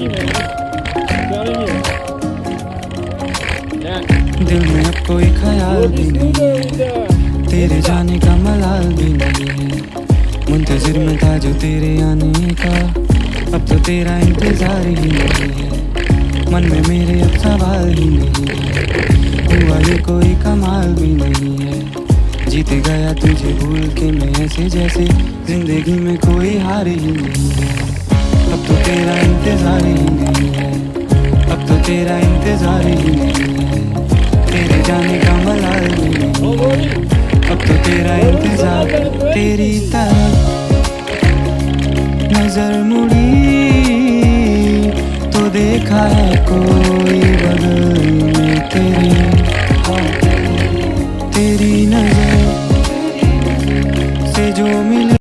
दिल में अब कोई ख्याल भी नहीं है, तेरे जाने का मलाल भी नहीं है। मुंतजिर में था जो तेरे आने का, अब तो तेरा इंतजार ही नहीं है। मन में मेरे अब सवाल ही नहीं है, हुआ ये कोई कमाल भी नहीं है। जीत गया तुझे भूल के मैं ऐसे जैसे जिंदगी में कोई हार ही नहीं है। अब तो तेरा इंतजार ही नहीं है, अब तो तेरा इंतजार ही नहीं है। तेरे जाने का मलाल भी नहीं है, अब तो तेरा इंतजार। तेरी तरफ नजर मुड़ी तो देखा है कोई बगल में तेरे